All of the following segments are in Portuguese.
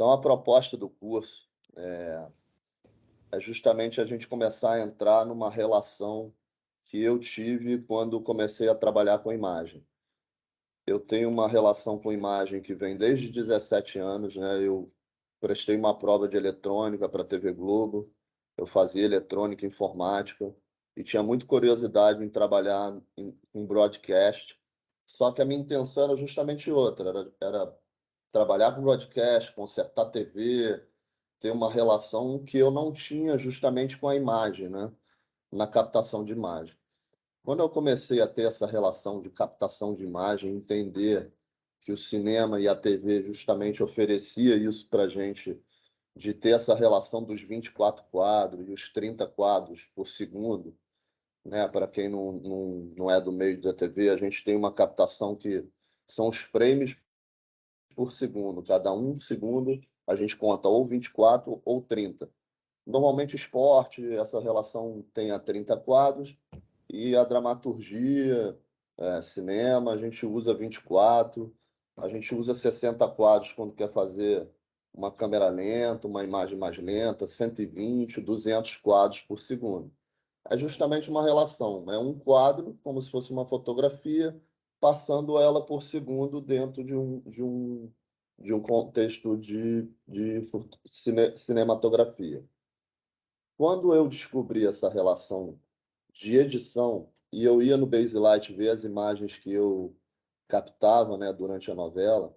Então, a proposta do curso é justamente a gente começar a entrar numa relação que eu tive quando comecei a trabalhar com imagem. Eu tenho uma relação com imagem que vem desde 17 anos, né? Eu prestei uma prova de eletrônica para a TV Globo, eu fazia eletrônica e informática e tinha muita curiosidade em trabalhar em broadcast. Só que a minha intenção era justamente outra, era trabalhar com broadcast, consertar TV, ter uma relação que eu não tinha justamente com a imagem, né? Na captação de imagem. Quando eu comecei a ter essa relação de captação de imagem, entender que o cinema e a TV justamente oferecia isso para a gente, de ter essa relação dos 24 quadros e os 30 quadros por segundo, né? Para quem não é do meio da TV, a gente tem uma captação que são os frames por segundo. Cada um segundo a gente conta ou 24 ou 30. Normalmente esporte, essa relação tem a 30 quadros, e a dramaturgia, cinema, a gente usa 24, a gente usa 60 quadros quando quer fazer uma câmera lenta, uma imagem mais lenta, 120, 200 quadros por segundo. É justamente uma relação, é um quadro, como se fosse uma fotografia, passando ela por segundo dentro de um contexto de cinematografia. Quando eu descobri essa relação de edição, e eu ia no Baselight ver as imagens que eu captava, né, durante a novela,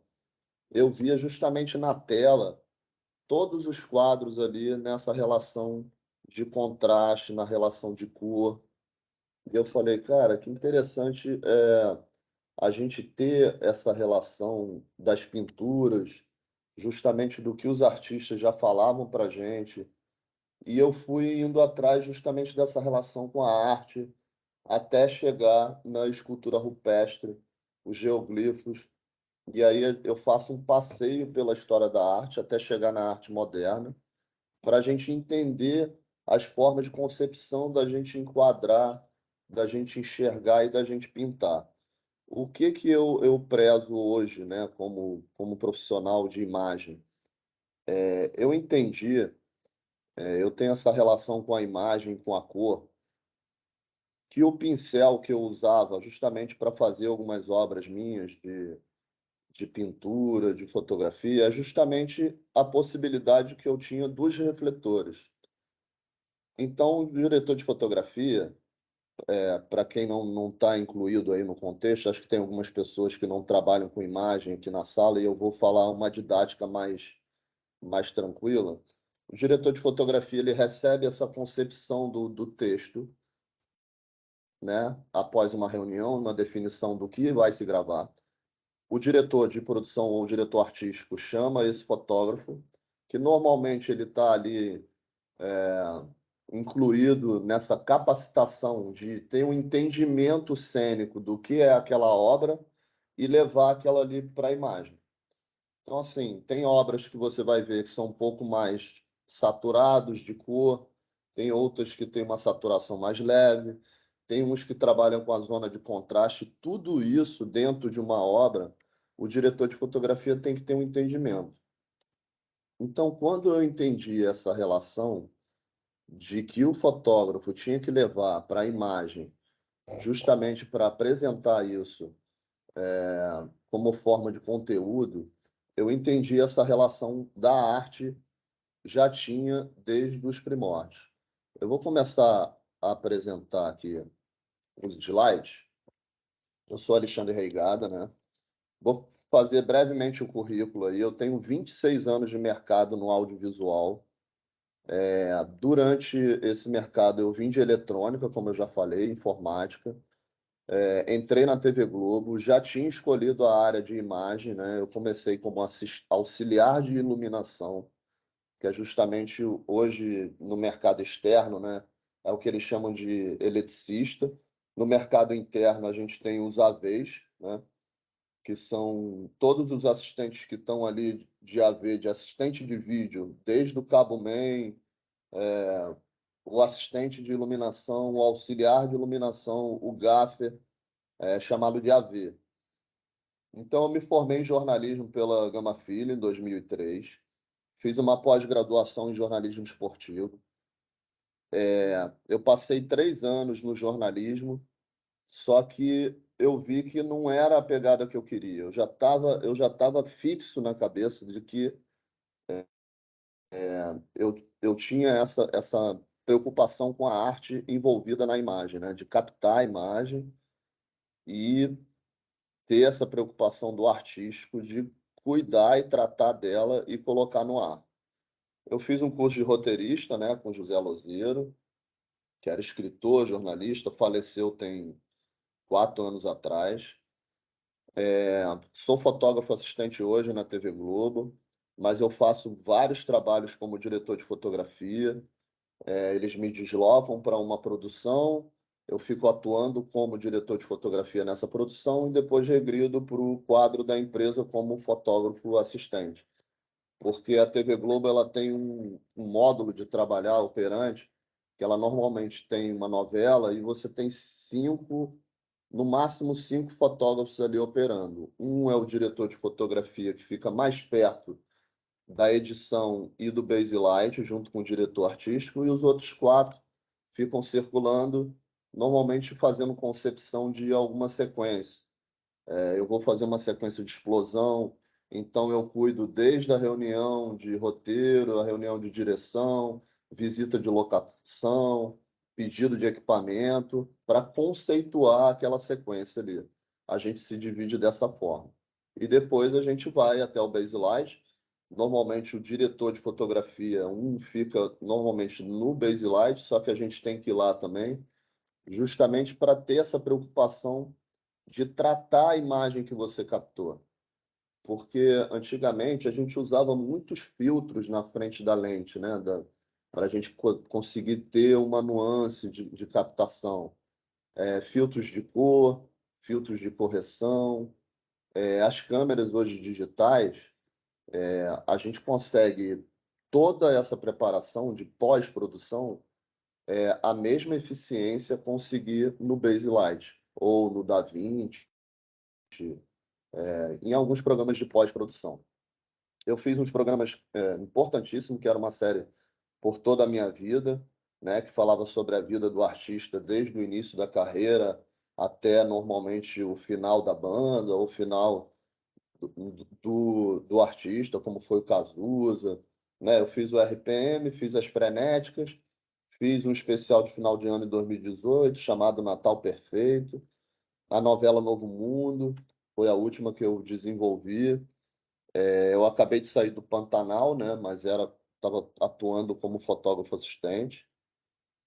eu via justamente na tela todos os quadros ali nessa relação de contraste, na relação de cor. E eu falei, cara, que interessante a gente ter essa relação das pinturas, justamente do que os artistas já falavam para a gente. E eu fui indo atrás justamente dessa relação com a arte, até chegar na escultura rupestre, os geoglifos. E aí eu faço um passeio pela história da arte até chegar na arte moderna, para a gente entender as formas de concepção da gente enquadrar, da gente enxergar e da gente pintar. O que que eu prezo hoje, né, como profissional de imagem? Eu entendi, eu tenho essa relação com a imagem, com a cor, que o pincel que eu usava justamente para fazer algumas obras minhas de pintura, de fotografia, é justamente a possibilidade que eu tinha dos refletores. Então, o diretor de fotografia, para quem não está incluído aí no contexto, acho que tem algumas pessoas que não trabalham com imagem aqui na sala e eu vou falar uma didática mais tranquila. O diretor de fotografia ele recebe essa concepção do texto, né, após uma reunião, uma definição do que vai se gravar. O diretor de produção ou o diretor artístico chama esse fotógrafo, que normalmente ele está ali incluído nessa capacitação de ter um entendimento cênico do que é aquela obra e levar aquela ali para a imagem. Então, assim, tem obras que você vai ver que são um pouco mais saturados de cor, tem outras que têm uma saturação mais leve, tem uns que trabalham com a zona de contraste. Tudo isso dentro de uma obra, o diretor de fotografia tem que ter um entendimento. Então, quando eu entendi essa relação de que o fotógrafo tinha que levar para a imagem, justamente para apresentar isso como forma de conteúdo, eu entendi essa relação da arte já tinha desde os primórdios. Eu vou começar a apresentar aqui os slides. Eu sou Alexandre Reigada, né? Vou fazer brevemente o currículo aí. Eu tenho 26 anos de mercado no audiovisual. Durante esse mercado, eu vim de eletrônica, como eu já falei, informática. Entrei na TV Globo, já tinha escolhido a área de imagem, né? Eu comecei como auxiliar de iluminação, que é justamente hoje no mercado externo, né? É o que eles chamam de eletricista. No mercado interno, a gente tem os AVs, né? Que são todos os assistentes que estão ali de AV, de assistente de vídeo, desde o cabo-man, o assistente de iluminação, o auxiliar de iluminação, o gaffer, chamado de AV. Então, eu me formei em jornalismo pela Gama Filho em 2003. fiz uma pós-graduação em jornalismo esportivo. Eu passei 3 anos no jornalismo, só que eu vi que não era a pegada que eu queria. Eu já tava fixo na cabeça de que eu tinha essa preocupação com a arte envolvida na imagem, né? De captar a imagem e ter essa preocupação do artístico de cuidar e tratar dela e colocar no ar. Eu fiz um curso de roteirista, né, com José Lozeiro, que era escritor, jornalista, faleceu tem 4 anos atrás. Sou fotógrafo assistente hoje na TV Globo, mas eu faço vários trabalhos como diretor de fotografia. Eles me deslocam para uma produção, eu fico atuando como diretor de fotografia nessa produção e depois regrido para o quadro da empresa como fotógrafo assistente. Porque a TV Globo ela tem um módulo de trabalhar operante, que ela normalmente tem uma novela e você tem cinco, no máximo 5 fotógrafos ali operando. Um é o diretor de fotografia, que fica mais perto da edição e do baseline, junto com o diretor artístico, e os outros 4 ficam circulando, normalmente fazendo concepção de alguma sequência. Eu vou fazer uma sequência de explosão, então eu cuido desde a reunião de roteiro, a reunião de direção, visita de locação, pedido de equipamento, para conceituar aquela sequência ali. A gente se divide dessa forma. E depois a gente vai até o baseline. Normalmente o diretor de fotografia, fica normalmente no baseline, só que a gente tem que ir lá também, justamente para ter essa preocupação de tratar a imagem que você captou. Porque antigamente a gente usava muitos filtros na frente da lente, né? Para a gente conseguir ter uma nuance de captação. Filtros de cor, filtros de correção. As câmeras hoje digitais, a gente consegue toda essa preparação de pós-produção, a mesma eficiência conseguir no Baselight ou no DaVinci, em alguns programas de pós-produção. Eu fiz uns programas importantíssimos, que era uma série Por Toda a Minha Vida, né, que falava sobre a vida do artista desde o início da carreira até normalmente o final da banda, ou o final do artista, como foi o Cazuza. Né? Eu fiz o RPM, fiz as Frenéticas, fiz um especial de final de ano em 2018 chamado Natal Perfeito, a novela Novo Mundo, foi a última que eu desenvolvi. Eu acabei de sair do Pantanal, né? Mas estava atuando como fotógrafo assistente.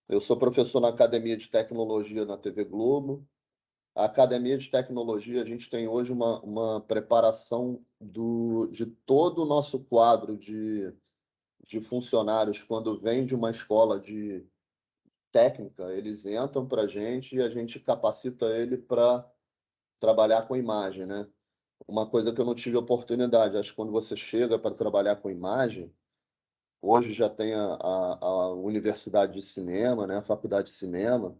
Eu sou professor na Academia de Tecnologia na TV Globo. A Academia de Tecnologia, a gente tem hoje uma preparação de todo o nosso quadro de funcionários quando vem de uma escola de técnica, eles entram para a gente e a gente capacita ele para trabalhar com imagem, né? Uma coisa que eu não tive oportunidade. Acho que quando você chega para trabalhar com imagem, hoje já tem a Universidade de Cinema, né? A Faculdade de Cinema,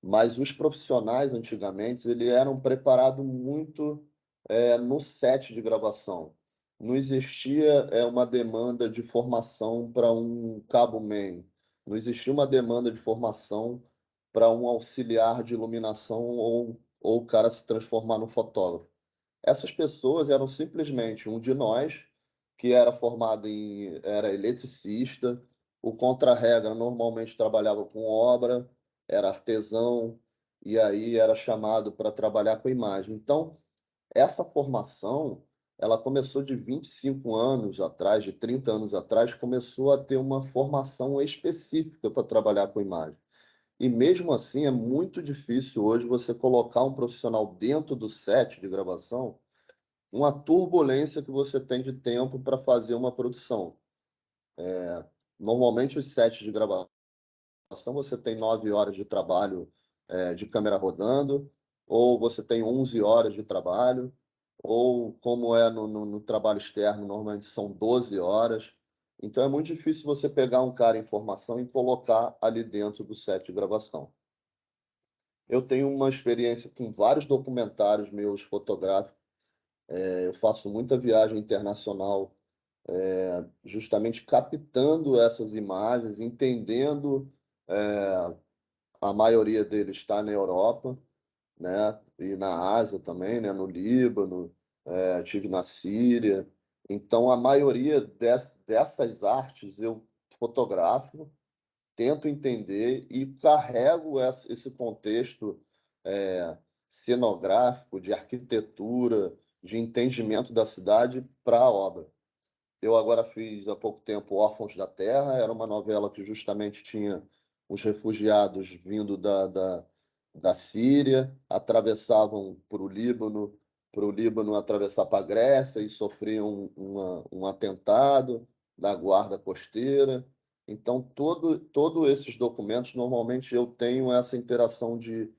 mas os profissionais antigamente eles eram preparados muito no set de gravação. Não existia uma demanda de formação para um cabo-man, não existia uma demanda de formação para um auxiliar de iluminação ou o cara se transformar no fotógrafo. Essas pessoas eram simplesmente um de nós que era eletricista, o contra-regra normalmente trabalhava com obra, era artesão, e aí era chamado para trabalhar com imagem. Então, essa formação, ela começou de 25 anos atrás, de 30 anos atrás, começou a ter uma formação específica para trabalhar com imagem. E mesmo assim, é muito difícil hoje você colocar um profissional dentro do set de gravação, uma turbulência que você tem de tempo para fazer uma produção. Normalmente, os sets de gravação, você tem 9 horas de trabalho de câmera rodando, ou você tem 11 horas de trabalho, ou como é no trabalho externo, normalmente são 12 horas. Então, é muito difícil você pegar um cara em formação e colocar ali dentro do set de gravação. Eu tenho uma experiência com vários documentários meus fotográficos. Eu faço muita viagem internacional justamente captando essas imagens, entendendo, a maioria deles está na Europa, né? E na Ásia também, né? No Líbano, tive na Síria. Então, a maioria dessas artes eu fotografo, tento entender e carrego esse contexto é, cenográfico, de arquitetura, de entendimento da cidade para a obra. Eu agora fiz há pouco tempo Órfãos da Terra, era uma novela que justamente tinha os refugiados vindo da Síria, atravessavam para o Líbano atravessar para a Grécia e sofriam um atentado da guarda costeira. Então, todos esses documentos, normalmente eu tenho essa interação de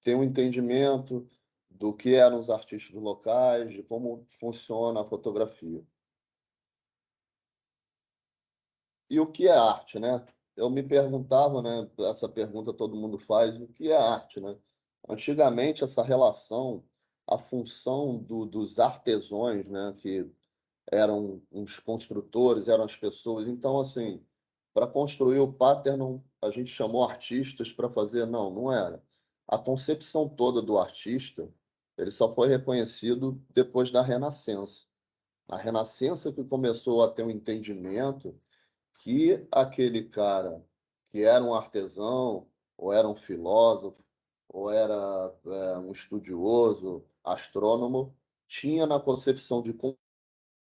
ter um entendimento do que eram os artistas locais, de como funciona a fotografia. E o que é arte, né? Eu me perguntava, né? Essa pergunta todo mundo faz, o que é arte, né? Antigamente, essa relação, a função dos artesãos, né? Que eram os construtores, eram as pessoas. Então, assim, para construir o Parthenon, a gente chamou artistas para fazer. Não, não era. A concepção toda do artista, ele só foi reconhecido depois da Renascença. A Renascença que começou a ter um entendimento que aquele cara que era um artesão, ou era um filósofo, ou era um estudioso, astrônomo, tinha na concepção de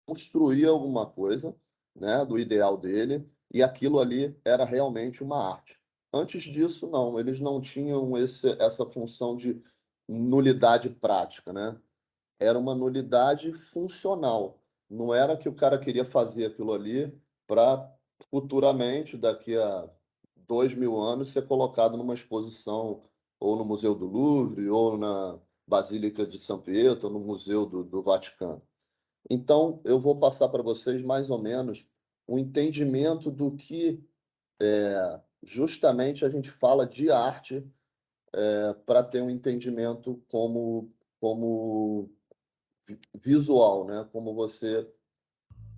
construir alguma coisa, né, do ideal dele, e aquilo ali era realmente uma arte. Antes disso, não, eles não tinham essa função de nulidade prática, né? Era uma nulidade funcional. Não era que o cara queria fazer aquilo ali para futuramente, daqui a 2000 anos, ser colocado numa exposição ou no Museu do Louvre, ou na Basílica de São Pietro, ou no Museu do Vaticano. Então, eu vou passar para vocês mais ou menos o entendimento do que justamente a gente fala de arte, para ter um entendimento como visual, né? Como você.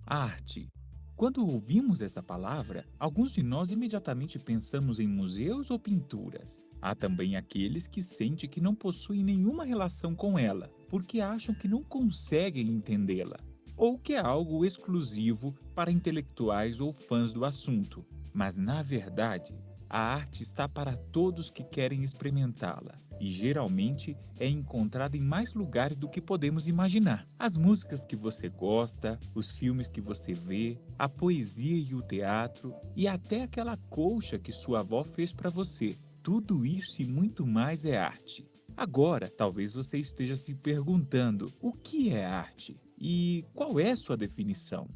Arte. Quando ouvimos essa palavra, alguns de nós imediatamente pensamos em museus ou pinturas. Há também aqueles que sentem que não possuem nenhuma relação com ela, porque acham que não conseguem entendê-la, ou que é algo exclusivo para intelectuais ou fãs do assunto. Mas, na verdade, a arte está para todos que querem experimentá-la, e geralmente é encontrada em mais lugares do que podemos imaginar. As músicas que você gosta, os filmes que você vê, a poesia e o teatro, e até aquela colcha que sua avó fez para você. Tudo isso e muito mais é arte. Agora, talvez você esteja se perguntando: o que é arte? E qual é sua definição?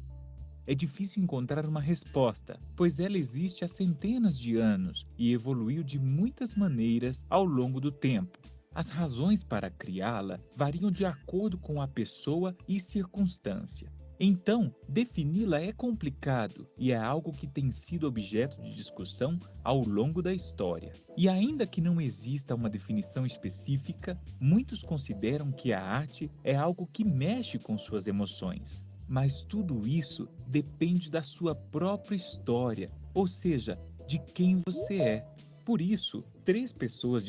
É difícil encontrar uma resposta, pois ela existe há centenas de anos e evoluiu de muitas maneiras ao longo do tempo. As razões para criá-la variam de acordo com a pessoa e circunstância. Então, defini-la é complicado e é algo que tem sido objeto de discussão ao longo da história. E ainda que não exista uma definição específica, muitos consideram que a arte é algo que mexe com suas emoções. Mas tudo isso depende da sua própria história, ou seja, de quem você é. Por isso, três pessoas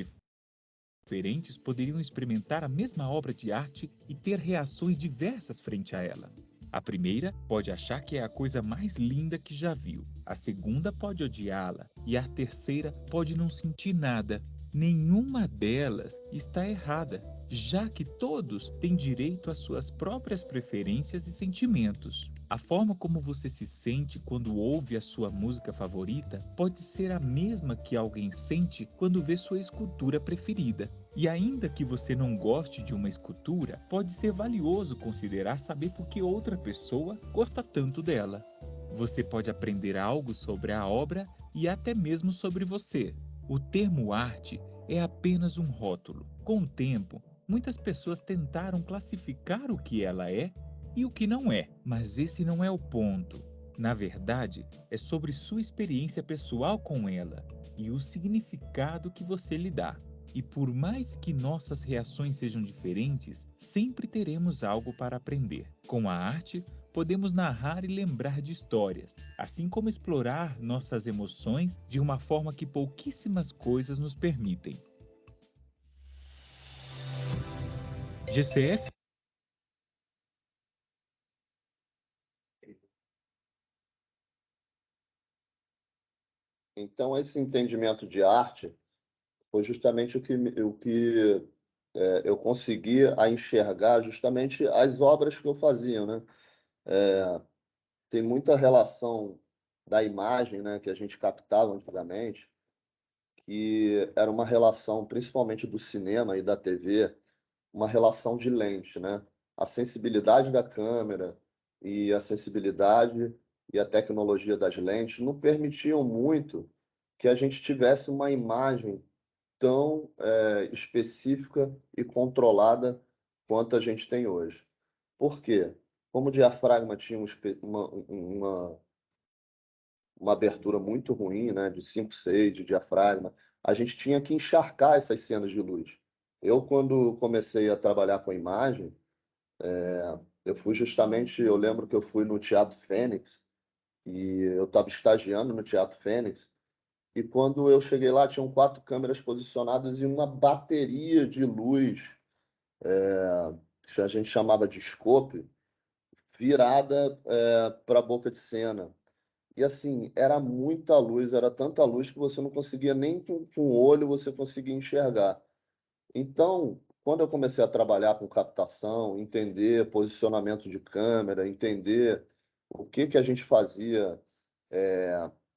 diferentes poderiam experimentar a mesma obra de arte e ter reações diversas frente a ela. A primeira pode achar que é a coisa mais linda que já viu. A segunda pode odiá-la e a terceira pode não sentir nada. Nenhuma delas está errada, já que todos têm direito às suas próprias preferências e sentimentos. A forma como você se sente quando ouve a sua música favorita pode ser a mesma que alguém sente quando vê sua escultura preferida. E ainda que você não goste de uma escultura, pode ser valioso considerar saber por que outra pessoa gosta tanto dela. Você pode aprender algo sobre a obra e até mesmo sobre você. O termo arte é apenas um rótulo. Com o tempo, muitas pessoas tentaram classificar o que ela é e o que não é, mas esse não é o ponto. Na verdade, é sobre sua experiência pessoal com ela e o significado que você lhe dá. E por mais que nossas reações sejam diferentes, sempre teremos algo para aprender. Com a arte, podemos narrar e lembrar de histórias, assim como explorar nossas emoções de uma forma que pouquíssimas coisas nos permitem. GCF. Então, esse entendimento de arte foi justamente o que eu consegui a enxergar justamente as obras que eu fazia, né? Tem muita relação da imagem, né, que a gente captava antigamente, que era uma relação, principalmente do cinema e da TV, uma relação de lente, né? A sensibilidade da câmera e a sensibilidade e a tecnologia das lentes não permitiam muito que a gente tivesse uma imagem tão específica e controlada quanto a gente tem hoje. Por quê? Como o diafragma tinha uma abertura muito ruim, né, de 5/6 de diafragma, a gente tinha que encharcar essas cenas de luz. Eu, quando comecei a trabalhar com imagem, eu lembro que eu fui no Teatro Fênix, e eu estava estagiando no Teatro Fênix, e quando eu cheguei lá, tinham 4 câmeras posicionadas e uma bateria de luz, que a gente chamava de scope, virada para a boca de cena. E assim, era muita luz, era tanta luz que você não conseguia nem com o olho você conseguia enxergar. Então, quando eu comecei a trabalhar com captação, entender posicionamento de câmera, entender o que que a gente fazia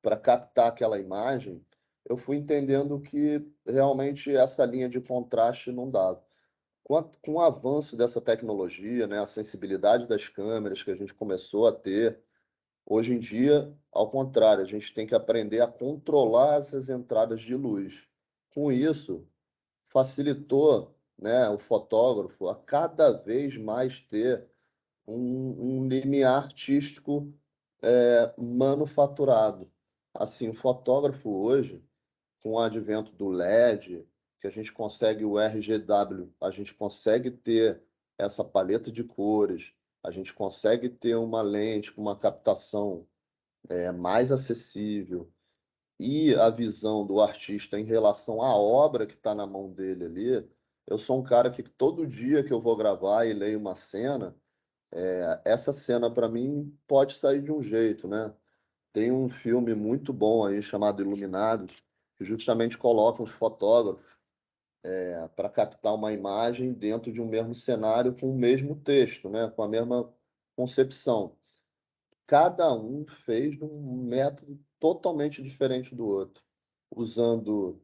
para captar aquela imagem, eu fui entendendo que realmente essa linha de contraste não dava. Com o avanço dessa tecnologia, né, a sensibilidade das câmeras que a gente começou a ter, hoje em dia, ao contrário, a gente tem que aprender a controlar essas entradas de luz. Com isso, facilitou, né, o fotógrafo a cada vez mais ter um limiar artístico manufaturado. Assim, o fotógrafo hoje, com o advento do LED, que a gente consegue o RGW, a gente consegue ter essa paleta de cores, a gente consegue ter uma lente com uma captação mais acessível, e a visão do artista em relação à obra que está na mão dele ali. Eu sou um cara que todo dia que eu vou gravar e leio uma cena, essa cena para mim pode sair de um jeito, né? Tem um filme muito bom aí chamado Iluminados, que justamente coloca os fotógrafos para captar uma imagem dentro de um mesmo cenário com o mesmo texto, né? Com a mesma concepção. Cada um fez de um método totalmente diferente do outro, usando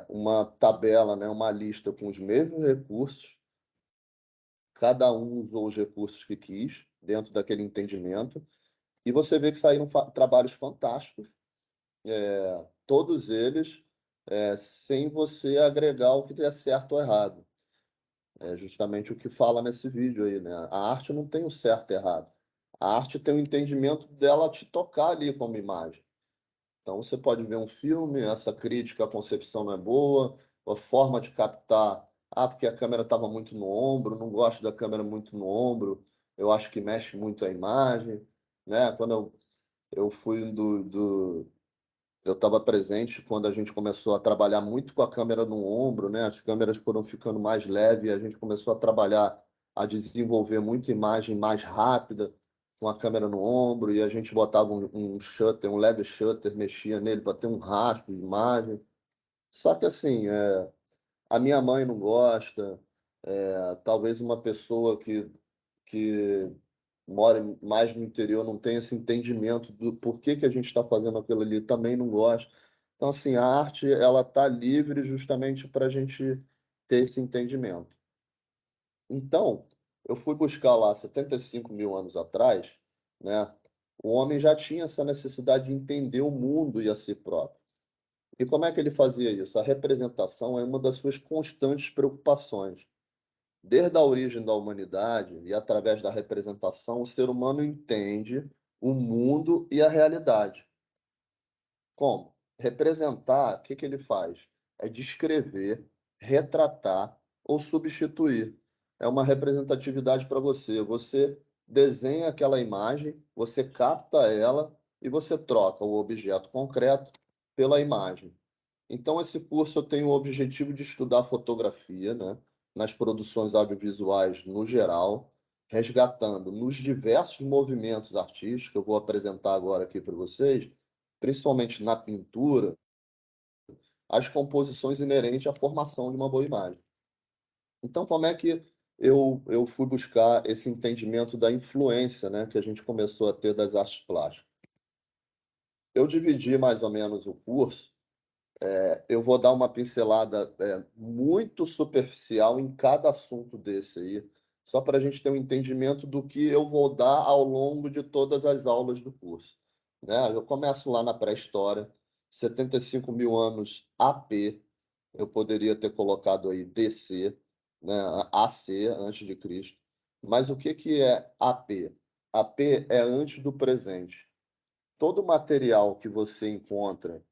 uma tabela, né, uma lista com os mesmos recursos. Cada um usou os recursos que quis, dentro daquele entendimento, e você vê que saíram trabalhos fantásticos, todos eles sem você agregar o que é certo ou errado. É justamente o que fala nesse vídeo aí, né? A arte não tem o certo e errado. A arte tem o entendimento dela te tocar ali como imagem. Então você pode ver um filme, essa crítica, a concepção não é boa, a forma de captar, porque a câmera estava muito no ombro, não gosto da câmera muito no ombro, eu acho que mexe muito a imagem, né? Quando eu fui eu estava presente quando a gente começou a trabalhar muito com a câmera no ombro, né? As câmeras foram ficando mais leves, e a gente começou a trabalhar, a desenvolver muita imagem mais rápida, com a câmera no ombro, e a gente botava um shutter, um leve shutter, mexia nele para ter um rastro de imagem. Só que assim, a minha mãe não gosta, talvez uma pessoa que mora mais no interior não tem esse entendimento do porquê que a gente está fazendo aquilo ali, também não gosta. Então, assim, a arte, ela está livre justamente para a gente ter esse entendimento. Então, eu fui buscar lá 75 mil anos atrás, né? O homem já tinha essa necessidade de entender o mundo e a si próprio. E como é que ele fazia isso? A representação é uma das suas constantes preocupações. Desde a origem da humanidade e através da representação, o ser humano entende o mundo e a realidade. Como? Representar, o que que ele faz? É descrever, retratar ou substituir. É uma representatividade para você. Você desenha aquela imagem, você capta ela e você troca o objeto concreto pela imagem. Então, esse curso eu tenho o objetivo de estudar fotografia, né, nas produções audiovisuais no geral, resgatando nos diversos movimentos artísticos que eu vou apresentar agora aqui para vocês, principalmente na pintura, as composições inerentes à formação de uma boa imagem. Então, como é que eu fui buscar esse entendimento da influência, né, que a gente começou a ter das artes plásticas? Eu dividi mais ou menos o curso. Eu vou dar uma pincelada muito superficial em cada assunto desse aí, só para a gente ter um entendimento do que eu vou dar ao longo de todas as aulas do curso, né? Eu começo lá na pré-história, 75 mil anos AP, eu poderia ter colocado aí DC, né? AC, antes de Cristo. Mas o que que é AP? AP é antes do presente. Todo material que você encontra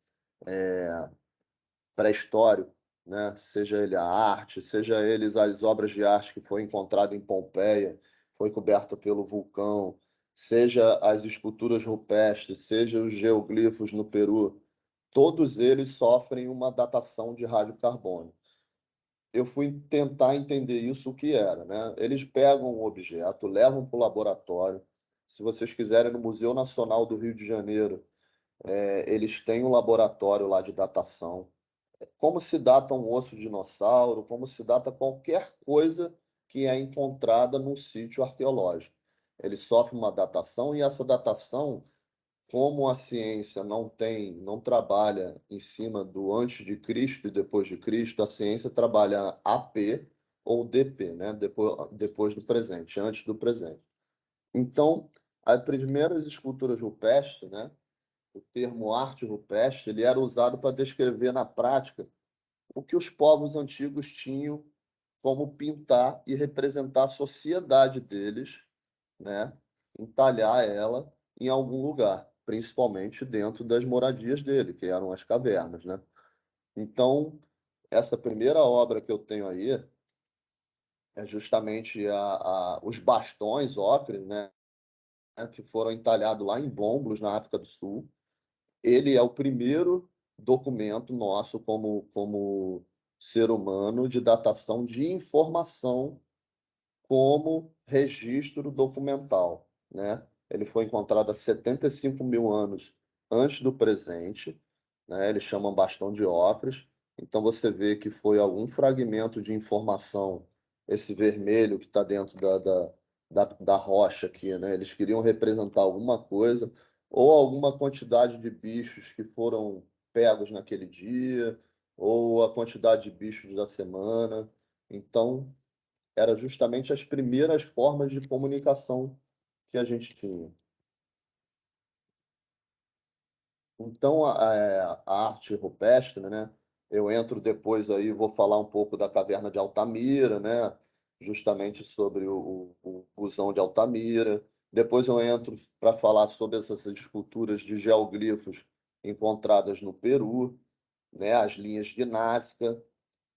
pré-histórico, né? Seja ele a arte, seja eles as obras de arte que foi encontrado em Pompeia, foi coberta pelo vulcão, seja as esculturas rupestres, seja os geoglifos no Peru, todos eles sofrem uma datação de radiocarbono. Eu fui tentar entender isso, o que era, né? Eles pegam um objeto, levam para o laboratório. Se vocês quiserem, no Museu Nacional do Rio de Janeiro, eles têm um laboratório lá de datação, como se data um osso de dinossauro, como se data qualquer coisa que é encontrada num sítio arqueológico. Ele sofre uma datação e essa datação, como a ciência não trabalha em cima do antes de Cristo e depois de Cristo, a ciência trabalha AP ou DP, né? Depois do presente, antes do presente. Então, as primeiras esculturas rupestres, né? O termo arte rupestre, ele era usado para descrever na prática o que os povos antigos tinham como pintar e representar a sociedade deles, né? Entalhar ela em algum lugar, principalmente dentro das moradias dele, que eram as cavernas, né? Então, essa primeira obra que eu tenho aí é justamente os bastões ocre, né? Que foram entalhados lá em Bomblos, na África do Sul. Ele é o primeiro documento nosso como ser humano de datação de informação como registro documental, né? Ele foi encontrado há 75 mil anos antes do presente, né? Eles chamam bastão de Ofres. Então você vê que foi algum fragmento de informação, esse vermelho que está dentro da rocha aqui, né? Eles queriam representar alguma coisa, ou alguma quantidade de bichos que foram pegos naquele dia, ou a quantidade de bichos da semana. Então, era justamente as primeiras formas de comunicação que a gente tinha. Então, a arte rupestre, né? Eu entro depois aí, vou falar um pouco da caverna de Altamira, né? Justamente sobre o Busão de Altamira. Depois eu entro para falar sobre essas esculturas de geoglifos encontradas no Peru, né? As linhas de Nazca,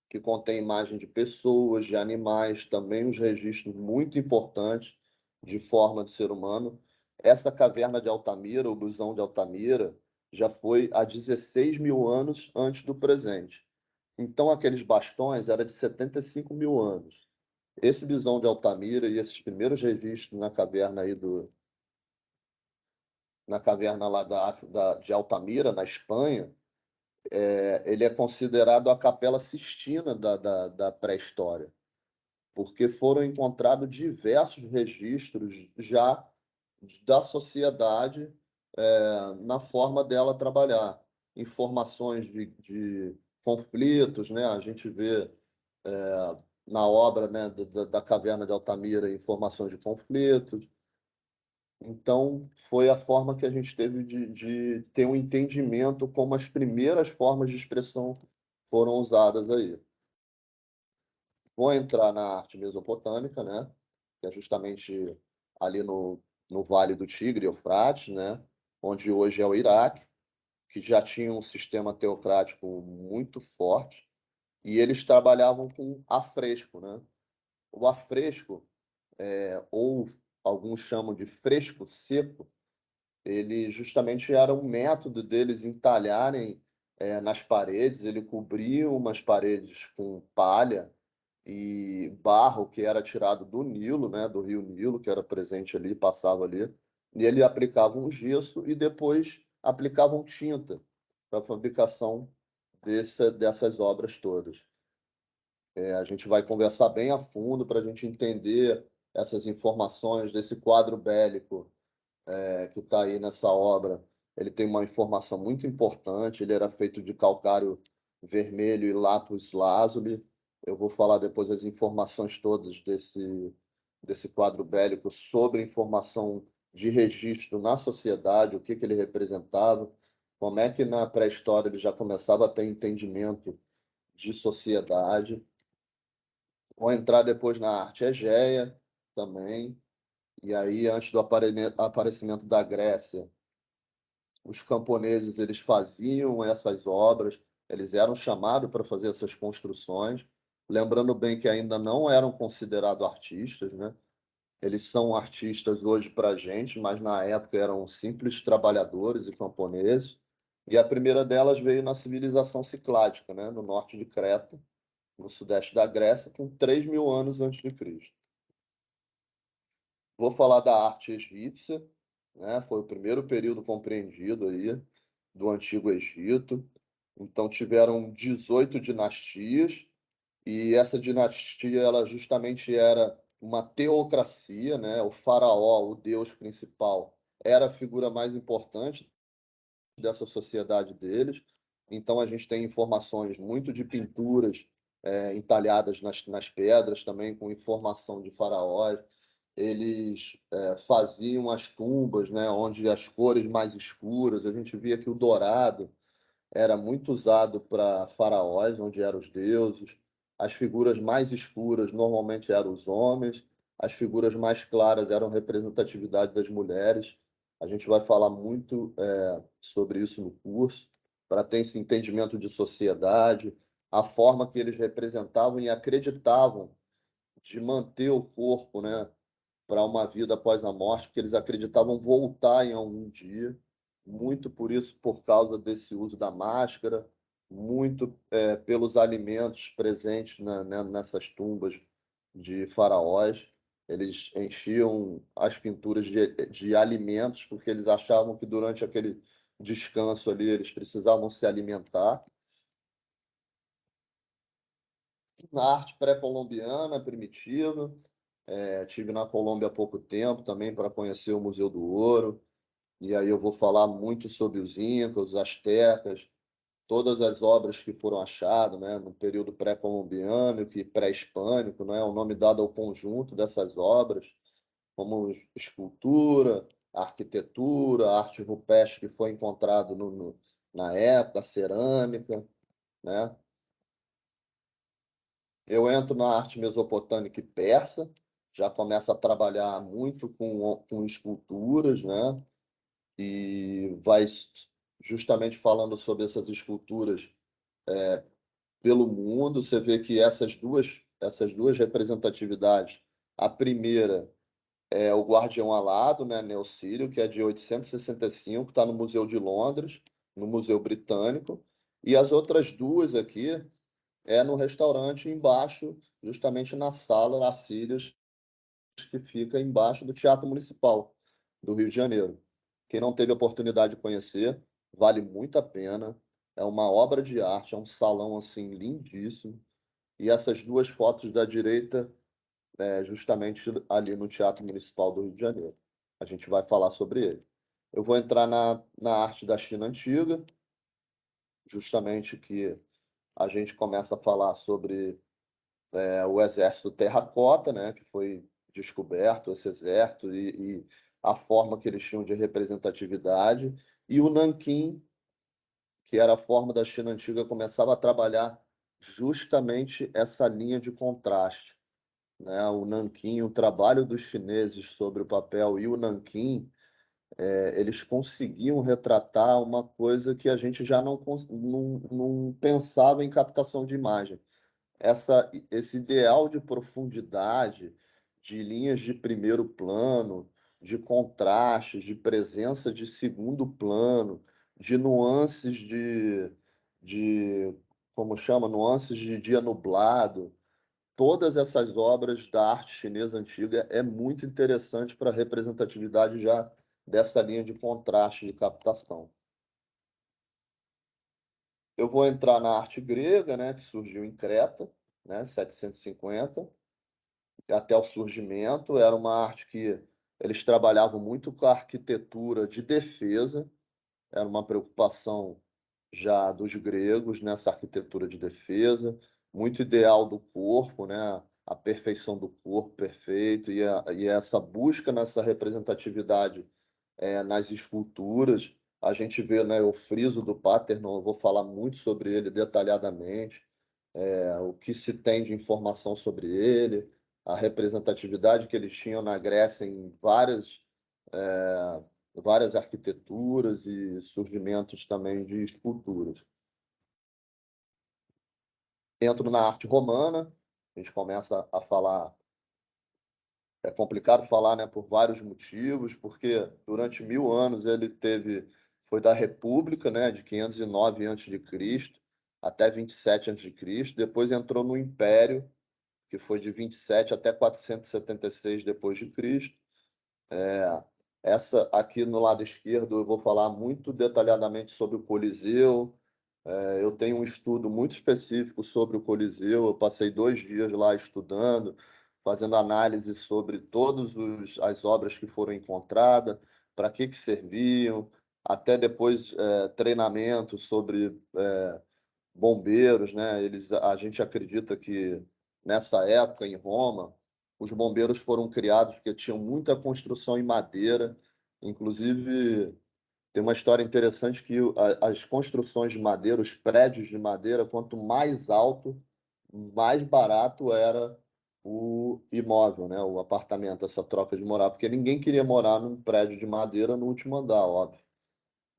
que contém imagem de pessoas, de animais, também os registros muito importantes de forma do ser humano. Essa caverna de Altamira, o Busão de Altamira, já foi há 16 mil anos antes do presente. Então, aqueles bastões eram de 75 mil anos. Esse Busão de Altamira e esses primeiros registros na caverna aí na caverna lá de Altamira, na Espanha, ele é considerado a Capela Sistina da pré-história, porque foram encontrados diversos registros já da sociedade na forma dela trabalhar. Informações de conflitos, né? A gente vê na obra, né, da Caverna de Altamira informações de conflitos. Então, foi a forma que a gente teve de ter um entendimento como as primeiras formas de expressão foram usadas aí. Vou entrar na arte mesopotâmica, né? Que é justamente ali no Vale do Tigre, Eufrates, né? Onde hoje é o Iraque, que já tinha um sistema teocrático muito forte, e eles trabalhavam com afresco, né? O afresco, ou alguns chamam de fresco seco, ele justamente era um método deles entalharem nas paredes, ele cobria umas paredes com palha e barro que era tirado do Nilo, né, do rio Nilo, que era presente ali, passava ali, e ele aplicava um gesso e depois aplicavam tinta para a fabricação dessas obras todas. A gente vai conversar bem a fundo para a gente entender essas informações desse quadro bélico que está aí nessa obra. Ele tem uma informação muito importante, ele era feito de calcário vermelho e lápis lazuli. Eu vou falar depois as informações todas desse quadro bélico sobre informação de registro na sociedade, o que ele representava, como é que na pré-história ele já começava a ter entendimento de sociedade. Vou entrar depois na arte egéia também, e aí antes do aparecimento da Grécia, os camponeses eles faziam essas obras, eles eram chamados para fazer essas construções, lembrando bem que ainda não eram considerados artistas, né? Eles são artistas hoje para a gente, mas na época eram simples trabalhadores e camponeses. E a primeira delas veio na civilização cicládica, né? No norte de Creta, no sudeste da Grécia, com 3.000 anos antes de Cristo. Vou falar da arte egípcia, né? Foi o primeiro período compreendido aí do Antigo Egito. Então tiveram 18 dinastias e essa dinastia ela justamente era uma teocracia, né? O faraó, o deus principal, era a figura mais importante dessa sociedade deles. Então a gente tem informações muito de pinturas entalhadas nas pedras, também com informação de faraós. Eles faziam as tumbas, né, onde as cores mais escuras, a gente via que o dourado era muito usado para faraós, onde eram os deuses. As figuras mais escuras normalmente eram os homens, as figuras mais claras eram representatividade das mulheres. A gente vai falar muito sobre isso no curso, para ter esse entendimento de sociedade, a forma que eles representavam e acreditavam de manter o corpo, né, para uma vida após a morte, porque eles acreditavam voltar em algum dia, muito por isso, por causa desse uso da máscara, muito pelos alimentos presentes nessas tumbas de faraós. Eles enchiam as pinturas de alimentos, porque eles achavam que durante aquele descanso ali eles precisavam se alimentar. Na arte pré-colombiana, primitiva, tive na Colômbia há pouco tempo também para conhecer o Museu do Ouro. E aí eu vou falar muito sobre os incas, os astecas, todas as obras que foram achadas, né, no período pré-colombiano e pré-hispânico, né, o nome dado ao conjunto dessas obras, como escultura, arquitetura, arte rupestre que foi encontrado na época, cerâmica, né? Eu entro na arte mesopotâmica e persa, já começo a trabalhar muito com esculturas, né? E vai justamente falando sobre essas esculturas pelo mundo. Você vê que essas duas representatividades, a primeira é o Guardião Alado, né, Neocírio, que é de 865, está no Museu de Londres, no Museu Britânico, e as outras duas aqui no restaurante embaixo, justamente na sala Assírios, que fica embaixo do Teatro Municipal do Rio de Janeiro. Quem não teve a oportunidade de conhecer, vale muito a pena. É uma obra de arte, é um salão assim lindíssimo. E essas duas fotos da direita, justamente ali no Teatro Municipal do Rio de Janeiro. A gente vai falar sobre ele. Eu vou entrar na arte da China Antiga, justamente que a gente começa a falar sobre o exército terracota, né, que foi descoberto, esse exército, e a forma que eles tinham de representatividade, e o Nanquim, que era a forma da China antiga, começava a trabalhar justamente essa linha de contraste, né? O Nanquim, o trabalho dos chineses sobre o papel e o Nanquim, eles conseguiam retratar uma coisa que a gente já não pensava em captação de imagem. Esse ideal de profundidade, de linhas de primeiro plano, de contrastes, de presença de segundo plano, de nuances de como chama, nuances de dia nublado. Todas essas obras da arte chinesa antiga é muito interessante para a representatividade já dessa linha de contraste de captação. Eu vou entrar na arte grega, né, que surgiu em Creta, né, 750, até o surgimento. Era uma arte que eles trabalhavam muito com a arquitetura de defesa, era uma preocupação já dos gregos nessa arquitetura de defesa, muito ideal do corpo, né? A perfeição do corpo perfeito e essa busca nessa representatividade nas esculturas. A gente vê, né, o friso do Parthenon, eu vou falar muito sobre ele detalhadamente, o que se tem de informação sobre ele, a representatividade que eles tinham na Grécia em várias arquiteturas e surgimentos também de esculturas. Entro na arte romana, a gente começa a falar. É complicado falar, né, por vários motivos, porque durante 1000 anos foi da República, né, de 509 a.C. até 27 a.C. Depois entrou no Império, que foi de 27 até 476 depois de Cristo. Essa aqui no lado esquerdo eu vou falar muito detalhadamente sobre o Coliseu. Eu tenho um estudo muito específico sobre o Coliseu. Eu passei 2 dias lá estudando, fazendo análise sobre todas as obras que foram encontradas, para que serviam, até depois treinamento sobre bombeiros, né? A gente acredita que nessa época em Roma, os bombeiros foram criados porque tinham muita construção em madeira, inclusive tem uma história interessante que as construções de madeira, os prédios de madeira, quanto mais alto, mais barato era o imóvel, né? O apartamento, essa troca de morar, porque ninguém queria morar num prédio de madeira no último andar, óbvio.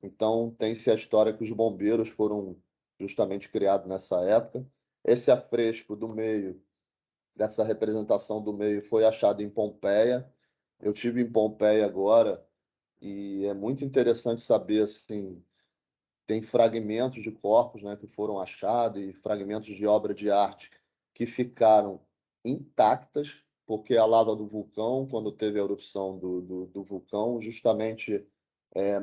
Então, tem-se a história que os bombeiros foram justamente criados nessa época. Esse afresco do meio, dessa representação do meio, foi achado em Pompeia. Eu tive em Pompeia agora e é muito interessante saber assim, tem fragmentos de corpos, né, que foram achados e fragmentos de obra de arte que ficaram intactas, porque a lava do vulcão, quando teve a erupção do vulcão, justamente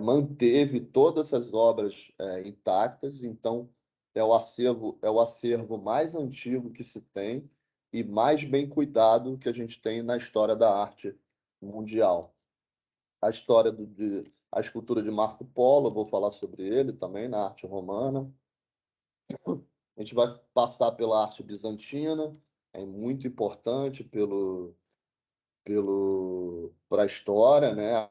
manteve todas essas obras intactas. Então, é o acervo mais antigo que se tem e mais bem cuidado que a gente tem na história da arte mundial. A história a escultura de Marco Polo, eu vou falar sobre ele também na arte romana. A gente vai passar pela arte bizantina, é muito importante para a história, né?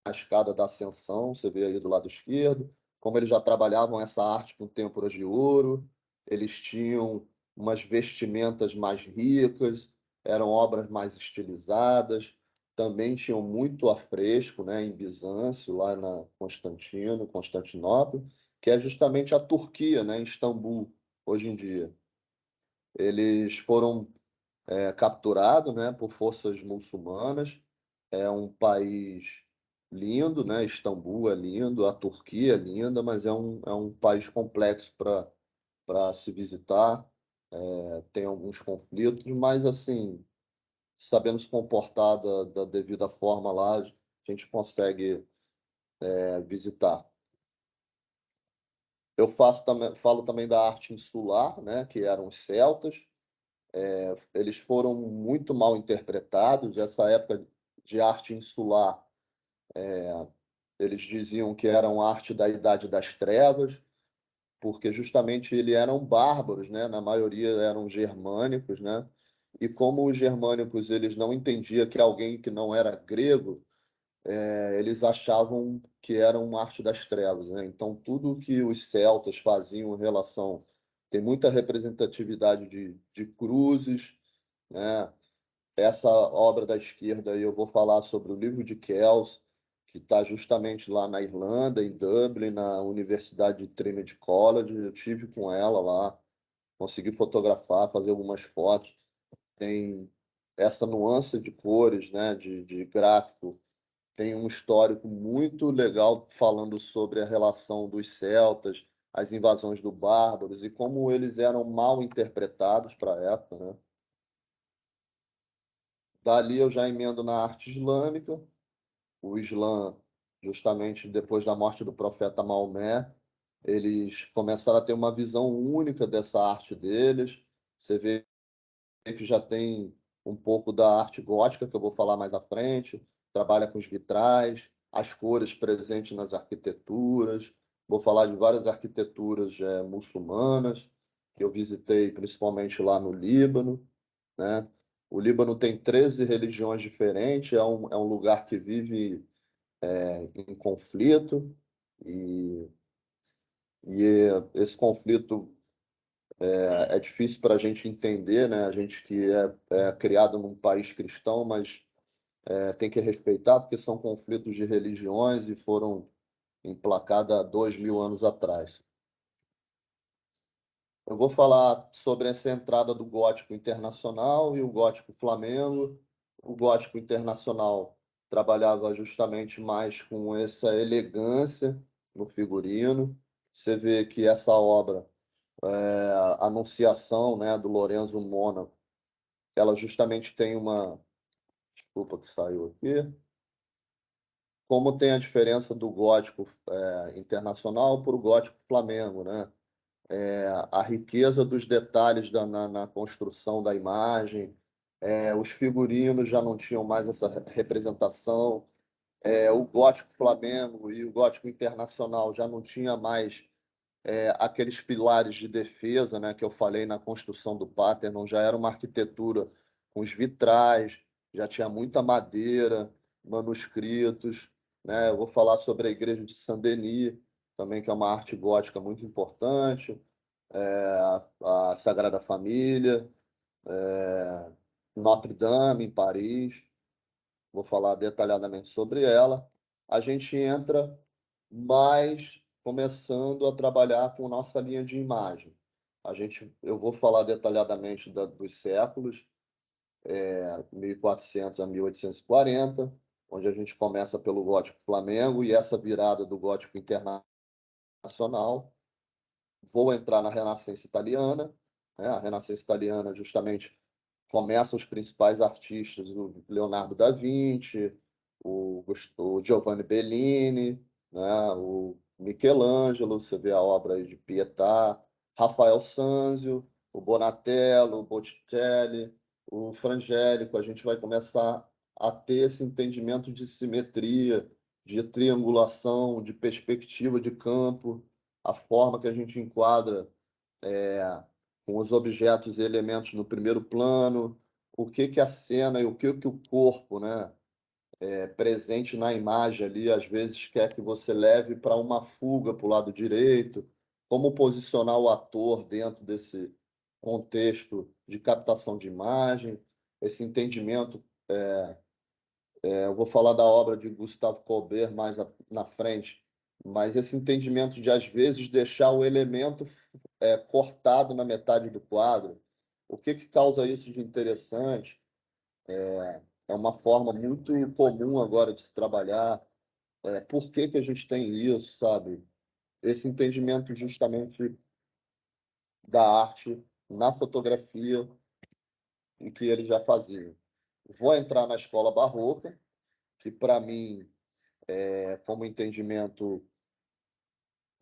A escada da Ascensão, você vê aí do lado esquerdo, como eles já trabalhavam essa arte com têmporas de ouro, eles tinham umas vestimentas mais ricas, eram obras mais estilizadas, também tinham muito afresco, né, em Bizâncio, lá na Constantinopla, que é justamente a Turquia, né, em Istambul, hoje em dia. Eles foram capturados, né, por forças muçulmanas. É um país lindo, né? Istambul é lindo, a Turquia é linda, mas é um país complexo para se visitar. Tem alguns conflitos, mas assim, sabendo se comportar da devida forma lá, a gente consegue visitar. Falo também da arte insular, né? Que eram os celtas. Eles foram muito mal interpretados. Essa época de arte insular, eles diziam que eram arte da Idade das Trevas, porque justamente eles eram bárbaros, né? Na maioria eram germânicos, né? E como os germânicos eles não entendiam que alguém que não era grego, eles achavam que era uma arte das trevas, né? Então tudo que os celtas faziam em relação tem muita representatividade de cruzes, né? Essa obra da esquerda aí eu vou falar sobre o livro de Kells, que está justamente lá na Irlanda, em Dublin, na Universidade de Trinity College. Eu tive com ela lá, consegui fotografar, fazer algumas fotos. Tem essa nuance de cores, né, de gráfico, tem um histórico muito legal falando sobre a relação dos celtas, as invasões do bárbaros e como eles eram mal interpretados para a época, né? Dali eu já emendo na arte islâmica. O Islã, justamente depois da morte do profeta Maomé, eles começaram a ter uma visão única dessa arte deles. Você vê que já tem um pouco da arte gótica, que eu vou falar mais à frente, trabalha com os vitrais, as cores presentes nas arquiteturas. Vou falar de várias arquiteturas muçulmanas, que eu visitei principalmente lá no Líbano, né? O Líbano tem 13 religiões diferentes, é um lugar que vive em conflito, e, e esse conflito é difícil para a gente entender, né? A gente que é criado num país cristão, mas tem que respeitar, porque são conflitos de religiões e foram emplacados há 2.000 anos atrás. Eu vou falar sobre essa entrada do gótico internacional e o gótico flamengo. O gótico internacional trabalhava justamente mais com essa elegância no figurino. Você vê que essa obra, a Anunciação, né, do Lorenzo Mona, ela justamente tem uma. Desculpa que saiu aqui. Como tem a diferença do gótico internacional para o gótico flamengo, né? A riqueza dos detalhes na construção da imagem, os figurinos já não tinham mais essa representação, o gótico flamengo e o gótico internacional já não tinha mais aqueles pilares de defesa, né, que eu falei na construção do Parthenon, já era uma arquitetura com os vitrais, já tinha muita madeira, manuscritos, né? Eu vou falar sobre a igreja de Saint-Denis, também, que é uma arte gótica muito importante, a Sagrada Família, Notre Dame, em Paris. Vou falar detalhadamente sobre ela. A gente entra mais começando a trabalhar com nossa linha de imagem. Eu vou falar detalhadamente dos séculos, 1400 a 1840, onde a gente começa pelo gótico flamengo e essa virada do gótico internacional. Vou entrar na Renascença italiana, né? A Renascença italiana justamente começa os principais artistas, o Leonardo da Vinci, o Giovanni Bellini, né? O Michelangelo, você vê a obra aí de Pietà, Rafael Sanzio, o Bonatello, o Botticelli, o Frangélico. A gente vai começar a ter esse entendimento de simetria, de triangulação, de perspectiva de campo, a forma que a gente enquadra com os objetos e elementos no primeiro plano, o que que a cena e o que o corpo, né, presente na imagem ali, às vezes quer que você leve para uma fuga para o lado direito, como posicionar o ator dentro desse contexto de captação de imagem, esse entendimento. Eu vou falar da obra de Gustave Courbet mais na frente, mas esse entendimento de, às vezes, deixar o elemento cortado na metade do quadro. O que que causa isso de interessante? É uma forma muito comum agora de se trabalhar. Por que que a gente tem isso, sabe? Esse entendimento justamente da arte na fotografia em que ele já fazia. Vou entrar na escola barroca, que para mim, como entendimento,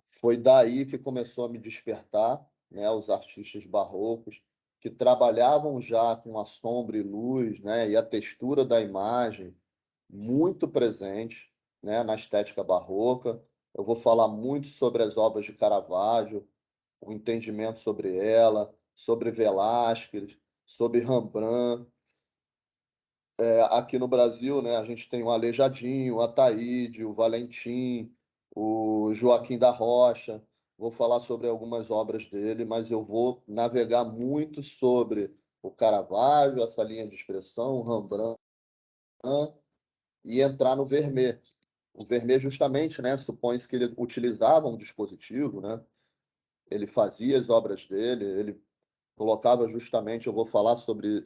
foi daí que começou a me despertar, né, os artistas barrocos que trabalhavam já com a sombra e luz, né, e a textura da imagem muito presente, né, na estética barroca. Eu vou falar muito sobre as obras de Caravaggio, o entendimento sobre ela, sobre Velázquez, sobre Rembrandt. Aqui no Brasil, né, a gente tem o Aleijadinho, o Ataíde, o Valentim, o Joaquim da Rocha. Vou falar sobre algumas obras dele, mas eu vou navegar muito sobre o Caravaggio, essa linha de expressão, o Rembrandt, e entrar no Vermeer. O Vermeer, justamente, né, supõe-se que ele utilizava um dispositivo, né? Ele fazia as obras dele, ele colocava justamente, eu vou falar sobre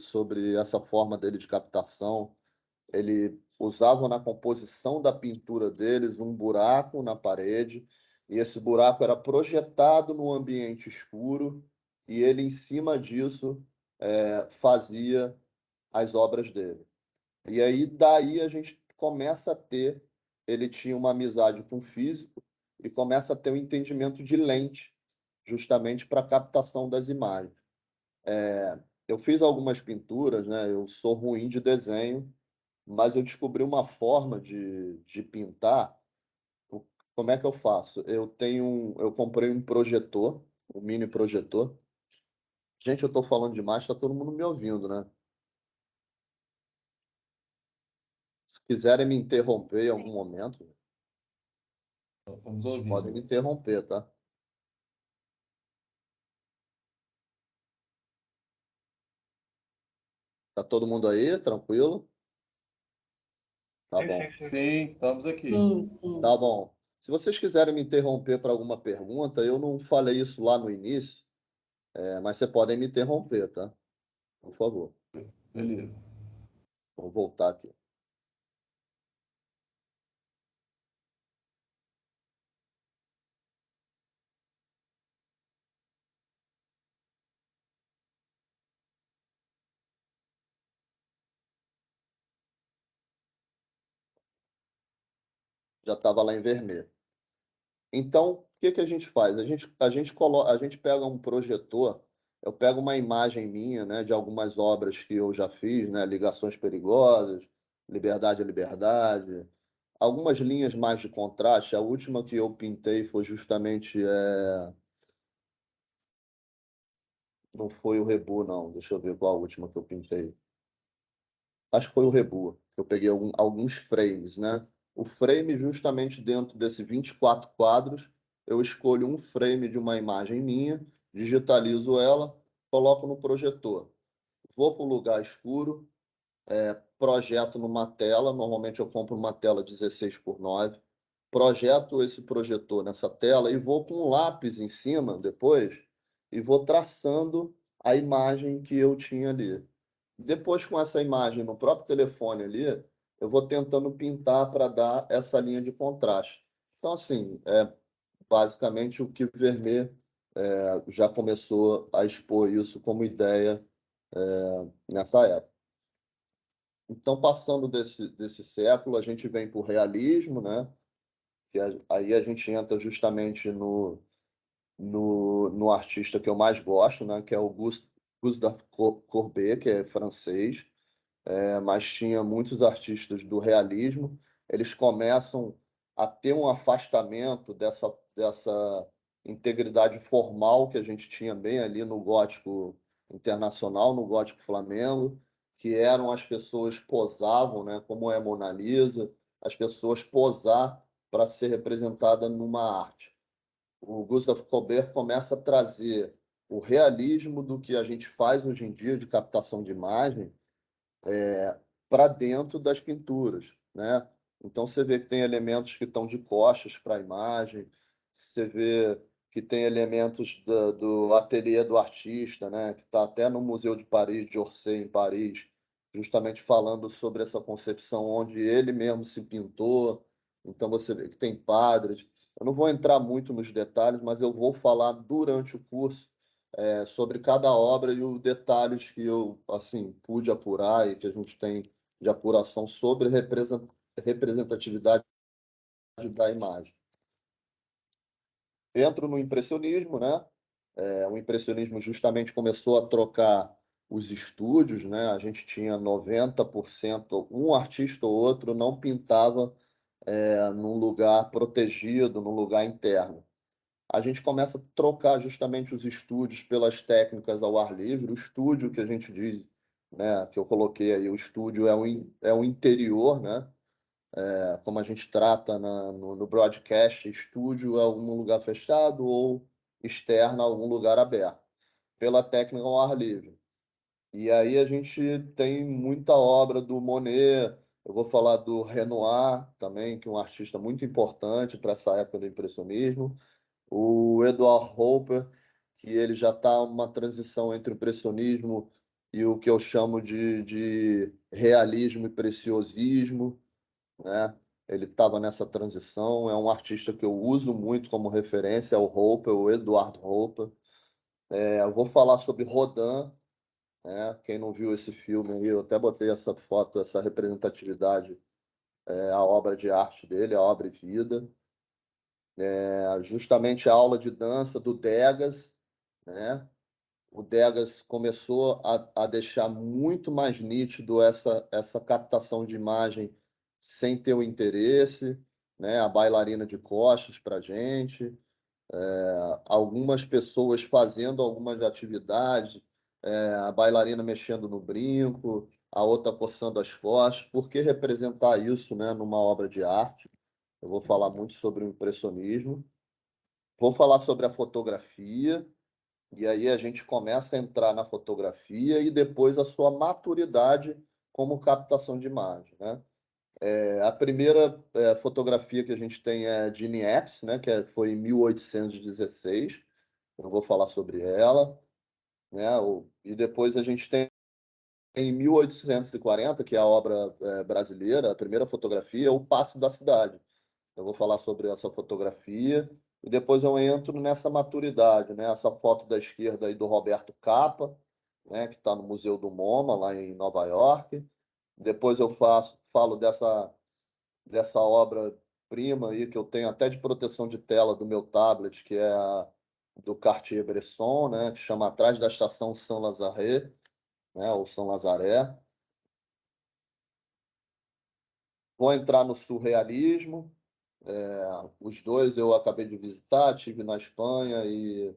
essa forma dele de captação. Ele usava na composição da pintura deles um buraco na parede, e esse buraco era projetado no ambiente escuro, e ele, em cima disso, fazia as obras dele. E aí, daí, a gente começa a ter. Ele tinha uma amizade com o físico e começa a ter um entendimento de lente, justamente para a captação das imagens. Eu fiz algumas pinturas, né? Eu sou ruim de desenho, mas eu descobri uma forma de pintar. Como é que eu faço? Eu comprei um projetor, um mini projetor. Gente, eu estou falando demais, está todo mundo me ouvindo, né? Se quiserem me interromper em algum momento, Vamos vocês podem ouvindo. me interromper, tá? Tá todo mundo aí? Tranquilo? Tá bom. Sim, estamos aqui. Sim. Tá bom. Se vocês quiserem me interromper para alguma pergunta, eu não falei isso lá no início, mas vocês podem me interromper, tá? Por favor. Beleza. Vou voltar aqui. Já estava lá em vermelho. Então, o que que a gente faz? A gente pega um projetor, eu pego uma imagem minha, né, de algumas obras que eu já fiz, né, Ligações Perigosas, Liberdade é Liberdade, algumas linhas mais de contraste. A última que eu pintei foi justamente, não foi o Rebu, não. Deixa eu ver qual a última que eu pintei. Acho que foi o Rebu. Eu peguei alguns frames, né? O frame, justamente dentro desse 24 quadros, eu escolho um frame de uma imagem minha, digitalizo ela, coloco no projetor. Vou para o lugar escuro, projeto numa tela, normalmente eu compro uma tela 16:9, projeto esse projetor nessa tela e vou com um lápis em cima depois e vou traçando a imagem que eu tinha ali. Depois, com essa imagem no próprio telefone ali, eu vou tentando pintar para dar essa linha de contraste. Então, assim, basicamente o que Vermeer já começou a expor isso como ideia nessa época. Então, passando desse século, a gente vem para o realismo, né? Aí a gente entra justamente no artista que eu mais gosto, né? Que é o Gustave Courbet, que é francês. Mas tinha muitos artistas do realismo. Eles começam a ter um afastamento dessa integridade formal que a gente tinha bem ali no gótico internacional, no gótico Flamengo, que eram as pessoas posavam, né, como é a Mona Lisa, as pessoas posar para ser representada numa arte. O Gustave Courbet começa a trazer o realismo do que a gente faz hoje em dia de captação de imagem para dentro das pinturas, né? Então você vê que tem elementos que estão de costas para a imagem, você vê que tem elementos do ateliê do artista, né? Que está até no Museu de Paris, de Orsay, em Paris, justamente falando sobre essa concepção onde ele mesmo se pintou. Então você vê que tem padres. Eu não vou entrar muito nos detalhes, mas eu vou falar durante o curso sobre cada obra e os detalhes que eu assim pude apurar e que a gente tem de apuração sobre representatividade da imagem. Entro no impressionismo, né? O impressionismo justamente começou a trocar os estúdios, né? A gente tinha 90%, um artista ou outro não pintava num lugar protegido, num lugar interno. A gente começa a trocar justamente os estúdios pelas técnicas ao ar livre. O estúdio que a gente diz, né, que eu coloquei aí, o estúdio é o interior, né? Como a gente trata no broadcast, estúdio é algum lugar fechado ou externo a algum lugar aberto, pela técnica ao ar livre. E aí a gente tem muita obra do Monet, eu vou falar do Renoir também, que é um artista muito importante para essa época do impressionismo, o Edward Hopper, que ele já está uma transição entre o impressionismo e o que eu chamo de realismo e preciosismo, né? Ele estava nessa transição, é um artista que eu uso muito como referência, é o Hopper, o Eduardo Hopper. Eu vou falar sobre Rodin, né? Quem não viu esse filme aí, eu até botei essa foto, essa representatividade, a obra de arte dele, a obra e vida. Justamente a aula de dança do Degas, né? O Degas começou a deixar muito mais nítido essa captação de imagem sem ter o interesse, né? A bailarina de costas para a gente, algumas pessoas fazendo algumas atividades, a bailarina mexendo no brinco, a outra coçando as costas. Por que representar isso, né, numa obra de arte? Eu vou falar muito sobre o impressionismo. Vou falar sobre a fotografia, e aí a gente começa a entrar na fotografia e depois a sua maturidade como captação de imagem, né? A primeira fotografia que a gente tem é de Niepce, né? Foi em 1816. Eu vou falar sobre ela, né? E depois a gente tem em 1840, que é a obra brasileira, a primeira fotografia, o Passo da Cidade. Eu vou falar sobre essa fotografia e depois eu entro nessa maturidade, né? Essa foto da esquerda aí do Roberto Capa, né? Que está no Museu do MoMA, lá em Nova York. Depois eu falo dessa obra-prima aí que eu tenho até de proteção de tela do meu tablet, que é do Cartier-Bresson, né? Que chama Atrás da Estação Saint-Lazare, né? Ou São Lazaré. Vou entrar no surrealismo. Os dois eu acabei de visitar, estive na Espanha e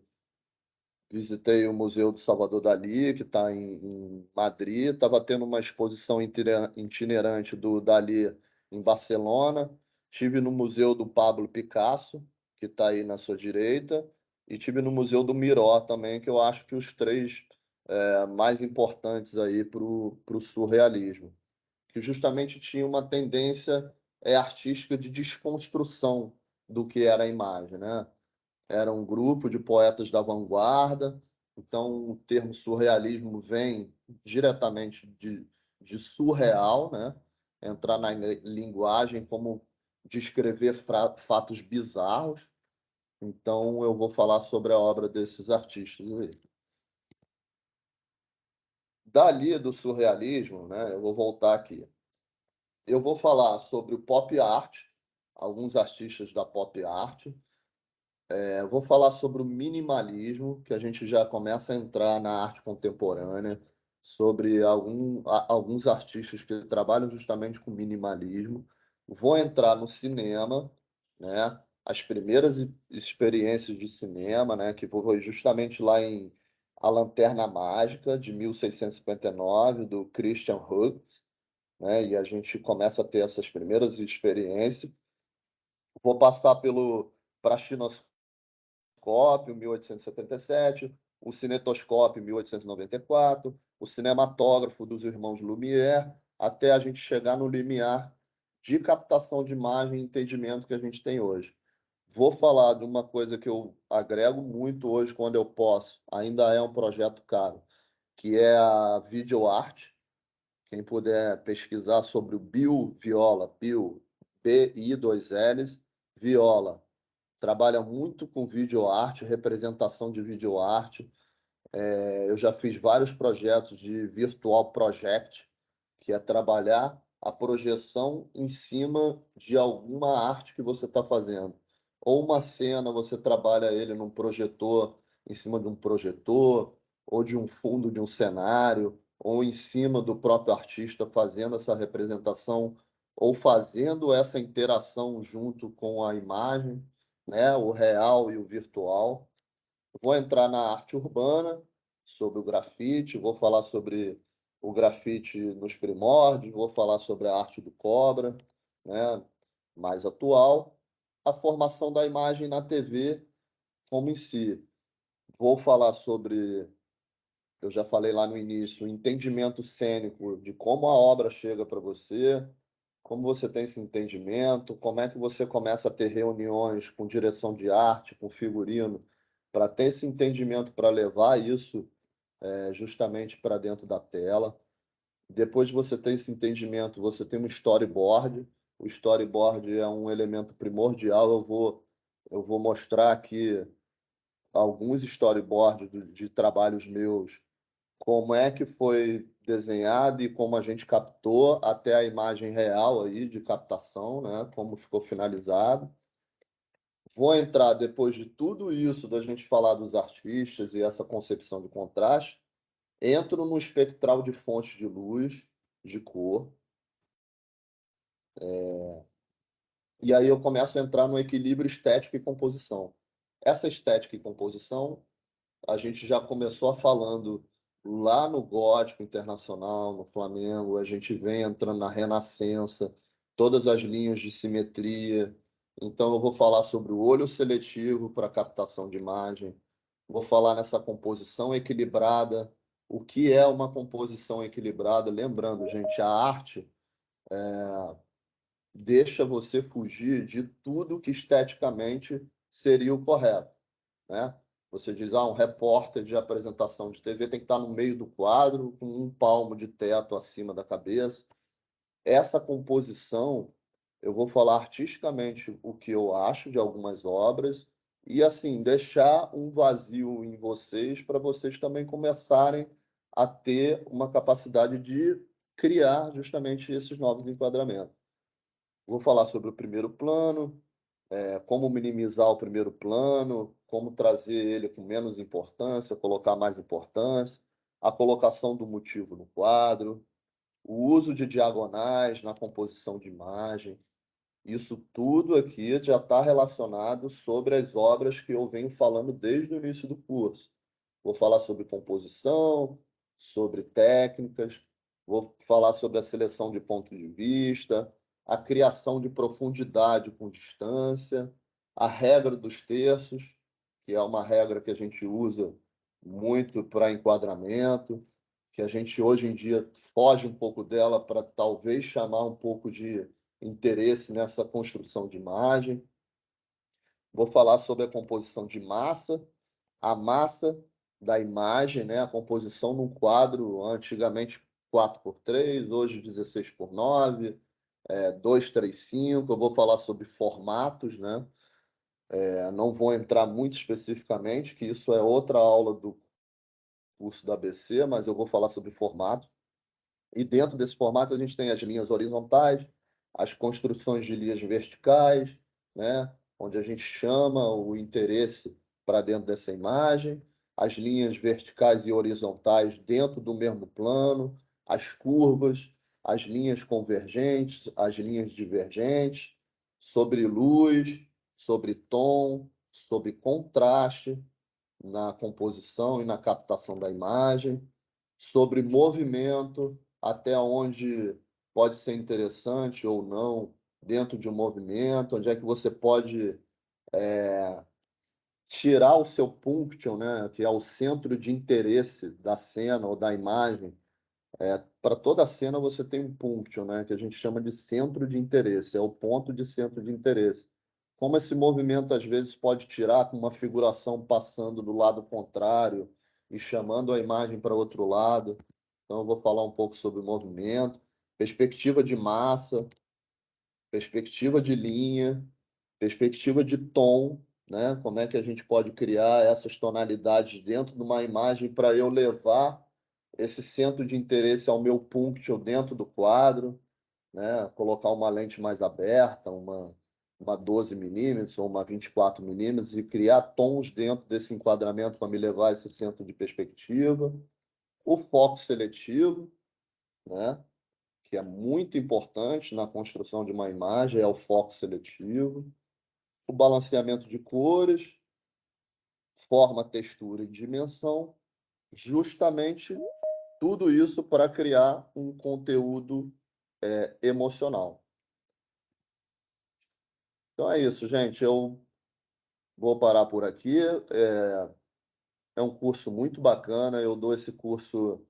visitei o Museu do Salvador Dalí, que está em Madrid. Estava tendo uma exposição itinerante do Dalí em Barcelona. Estive no Museu do Pablo Picasso, que está aí na sua direita, e estive no Museu do Miró também, que eu acho que os três mais importantes aí para o surrealismo, que justamente tinha uma tendência artística de desconstrução do que era a imagem, né? Era um grupo de poetas da vanguarda, então o termo surrealismo vem diretamente de surreal, né? Entrar na linguagem como descrever fatos bizarros. Então eu vou falar sobre a obra desses artistas aí. Dali do surrealismo, né? Eu vou voltar aqui. Eu vou falar sobre o pop art, alguns artistas da pop art. Eu vou falar sobre o minimalismo, que a gente já começa a entrar na arte contemporânea, sobre alguns artistas que trabalham justamente com minimalismo. Vou entrar no cinema, né? As primeiras experiências de cinema, né? Que foi justamente lá em A Lanterna Mágica, de 1659, do Christian Hughes, né? E a gente começa a ter essas primeiras experiências. Vou passar pelo Praxinoscópio, 1877, o Cinetoscópio, 1894, o Cinematógrafo dos Irmãos Lumière, até a gente chegar no limiar de captação de imagem e entendimento que a gente tem hoje. Vou falar de uma coisa que eu agrego muito hoje quando eu posso, ainda é um projeto caro, que é a videoarte. Quem puder pesquisar sobre o Bill Viola, Bill, B-I-2-Ls, Viola, trabalha muito com videoarte, representação de videoarte. Eu já fiz vários projetos de virtual project, que é trabalhar a projeção em cima de alguma arte que você está fazendo. Ou uma cena, você trabalha ele num projetor, em cima de um projetor, ou de um fundo de um cenário, ou em cima do próprio artista fazendo essa representação, ou fazendo essa interação junto com a imagem, né? O real e o virtual. Vou entrar na arte urbana, sobre o grafite, vou falar sobre o grafite nos primórdios, vou falar sobre a arte do cobra, né, mais atual, a formação da imagem na TV como em si. Vou falar sobre, eu já falei lá no início, o entendimento cênico de como a obra chega para você, como você tem esse entendimento, como é que você começa a ter reuniões com direção de arte, com figurino, para ter esse entendimento, para levar isso justamente para dentro da tela. Depois de você ter esse entendimento, você tem um storyboard. O storyboard é um elemento primordial. Eu vou mostrar aqui alguns storyboards de trabalhos meus, como é que foi desenhado e como a gente captou até a imagem real aí de captação, né? Como ficou finalizado. Vou entrar, depois de tudo isso, da gente falar dos artistas e essa concepção de contraste, entro no espectral de fontes de luz, de cor, e aí eu começo a entrar no equilíbrio estético e composição. Essa estética e composição, a gente já começou falando lá no Gótico Internacional, no Flamengo, a gente vem entrando na Renascença, todas as linhas de simetria. Então, eu vou falar sobre o olho seletivo para captação de imagem, vou falar nessa composição equilibrada. O que é uma composição equilibrada? Lembrando, gente, a arte deixa você fugir de tudo que esteticamente seria o correto, né? Você diz, um repórter de apresentação de TV tem que estar no meio do quadro, com um palmo de teto acima da cabeça. Essa composição, eu vou falar artisticamente o que eu acho de algumas obras e, assim, deixar um vazio em vocês para vocês também começarem a ter uma capacidade de criar justamente esses novos enquadramentos. Vou falar sobre o primeiro plano, como minimizar o primeiro plano, como trazer ele com menos importância, colocar mais importância, a colocação do motivo no quadro, o uso de diagonais na composição de imagem. Isso tudo aqui já está relacionado sobre as obras que eu venho falando desde o início do curso. Vou falar sobre composição, sobre técnicas, vou falar sobre a seleção de ponto de vista, a criação de profundidade com distância, a regra dos terços, que é uma regra que a gente usa muito para enquadramento, que a gente hoje em dia foge um pouco dela para talvez chamar um pouco de interesse nessa construção de imagem. Vou falar sobre a composição de massa, a massa da imagem, né? A composição num quadro, antigamente 4x3, hoje 16x9, 2:3:5. Eu vou falar sobre formatos, né? Não vou entrar muito especificamente, que isso é outra aula do curso da ABC, mas eu vou falar sobre formato. E dentro desse formato a gente tem as linhas horizontais, as construções de linhas verticais, né? Onde a gente chama o interesse para dentro dessa imagem, as linhas verticais e horizontais dentro do mesmo plano, as curvas, as linhas convergentes, as linhas divergentes, sobre luz, sobre tom, sobre contraste na composição e na captação da imagem, sobre movimento, até onde pode ser interessante ou não dentro de um movimento, onde é que você pode tirar o seu punction, né, que é o centro de interesse da cena ou da imagem. Para toda a cena você tem um punction, né, que a gente chama de centro de interesse, é o ponto de centro de interesse. Como esse movimento às vezes pode tirar com uma figuração passando do lado contrário e chamando a imagem para outro lado. Então eu vou falar um pouco sobre o movimento, perspectiva de massa, perspectiva de linha, perspectiva de tom, né? Como é que a gente pode criar essas tonalidades dentro de uma imagem para eu levar esse centro de interesse ao meu punct dentro do quadro, né? Colocar uma lente mais aberta, uma 12 mm ou uma 24 mm e criar tons dentro desse enquadramento para me levar a esse centro de perspectiva. O foco seletivo, né? Que é muito importante na construção de uma imagem, é o foco seletivo. O balanceamento de cores, forma, textura e dimensão, justamente tudo isso para criar um conteúdo emocional. Então é isso, gente. Eu vou parar por aqui. É um curso muito bacana. Eu dou esse curso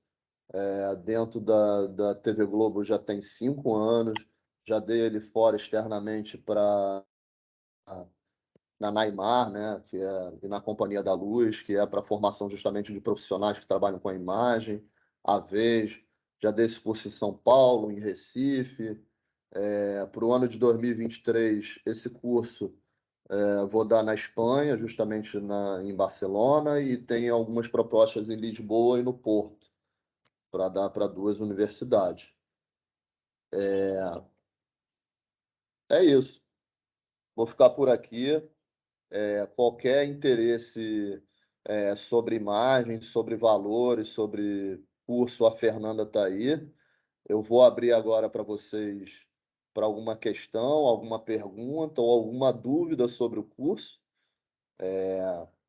dentro da TV Globo já tem 5 anos. Já dei ele fora externamente para na Naimar, né, e na Companhia da Luz, que é para formação justamente de profissionais que trabalham com a imagem. A Vez, já dei esse curso em São Paulo, em Recife. Para o ano de 2023, esse curso vou dar na Espanha, justamente em Barcelona, e tem algumas propostas em Lisboa e no Porto, para dar para 2 universidades. É isso. Vou ficar por aqui. Qualquer interesse sobre imagem, sobre valores, sobre curso, a Fernanda está aí. Eu vou abrir agora para vocês para alguma questão, alguma pergunta ou alguma dúvida sobre o curso.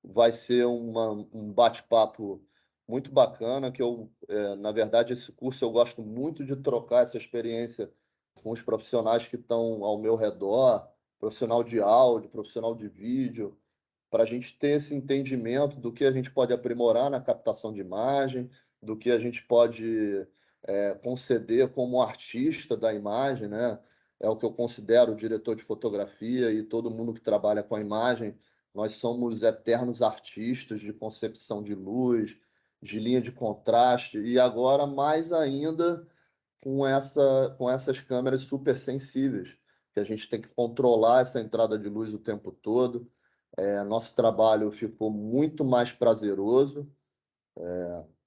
Vai ser um bate-papo muito bacana, que na verdade, esse curso eu gosto muito de trocar essa experiência com os profissionais que estão ao meu redor, profissional de áudio, profissional de vídeo, para a gente ter esse entendimento do que a gente pode aprimorar na captação de imagem, do que a gente pode conceder como artista da imagem, né? É o que eu considero o diretor de fotografia e todo mundo que trabalha com a imagem. Nós somos eternos artistas de concepção de luz, de linha de contraste, e agora mais ainda com essas câmeras super sensíveis, que a gente tem que controlar essa entrada de luz o tempo todo. Nosso trabalho ficou muito mais prazeroso.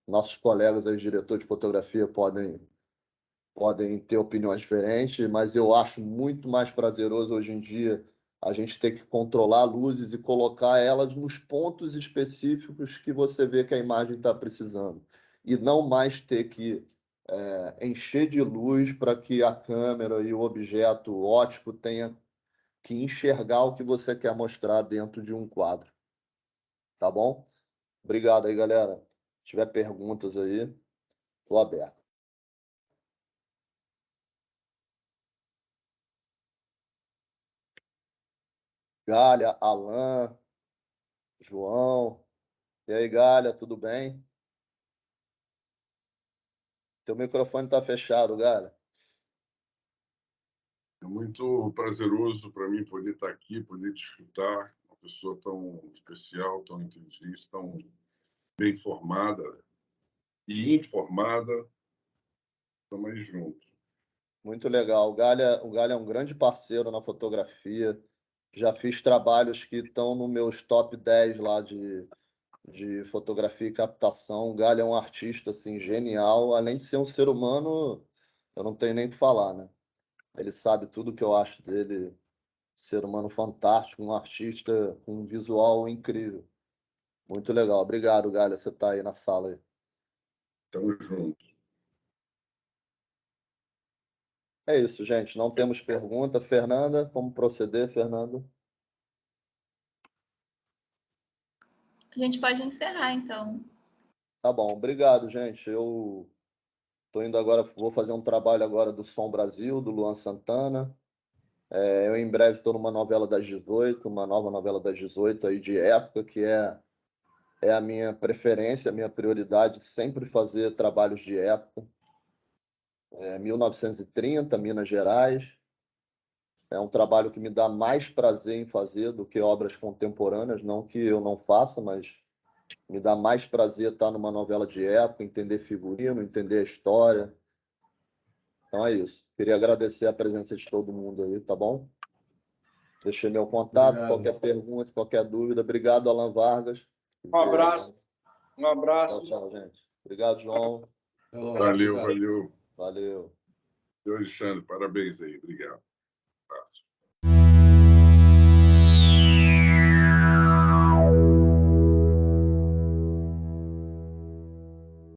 Nossos colegas aí, diretores de fotografia, podem ter opiniões diferentes, mas eu acho muito mais prazeroso hoje em dia a gente ter que controlar luzes e colocar elas nos pontos específicos que você vê que a imagem está precisando. E não mais ter que encher de luz para que a câmera e o objeto óptico tenha que enxergar o que você quer mostrar dentro de um quadro. Tá bom? Obrigado aí, galera. Se tiver perguntas aí, estou aberto. Galha, Alan, João. E aí, Galha, tudo bem? Teu microfone está fechado, Galha. É muito prazeroso para mim poder estar aqui, poder te escutar, uma pessoa tão especial, tão inteligente, tão bem formada e informada. Estamos aí juntos. Muito legal. O Galha é um grande parceiro na fotografia. Já fiz trabalhos que estão nos meus top 10 lá de fotografia e captação. O Galha é um artista assim, genial. Além de ser um ser humano, eu não tenho nem o que falar, né? Ele sabe tudo que eu acho dele. Ser humano fantástico, um artista com um visual incrível. Muito legal. Obrigado, Galha. Você está aí na sala aí. Estamos juntos. É isso, gente. Não temos pergunta. Fernanda, como proceder, Fernanda? A gente pode encerrar, então. Tá bom. Obrigado, gente. Eu estou indo agora, vou fazer um trabalho agora do Som Brasil, do Luan Santana. Eu em breve estou numa novela das 18, uma nova novela das 18 aí de época, que é a minha preferência, a minha prioridade, sempre fazer trabalhos de época. 1930, Minas Gerais. É um trabalho que me dá mais prazer em fazer do que obras contemporâneas, não que eu não faça, mas me dá mais prazer estar numa novela de época, entender figurino, entender a história. Então é isso. Queria agradecer a presença de todo mundo aí, tá bom? Deixei meu contato, Obrigado. qualquer pergunta, qualquer dúvida. Obrigado, Alan Vargas. Um abraço. Um abraço. Tchau, gente. Obrigado, João. Até logo. Valeu, Obrigado. valeu. Valeu. Alexandre, parabéns aí. Obrigado.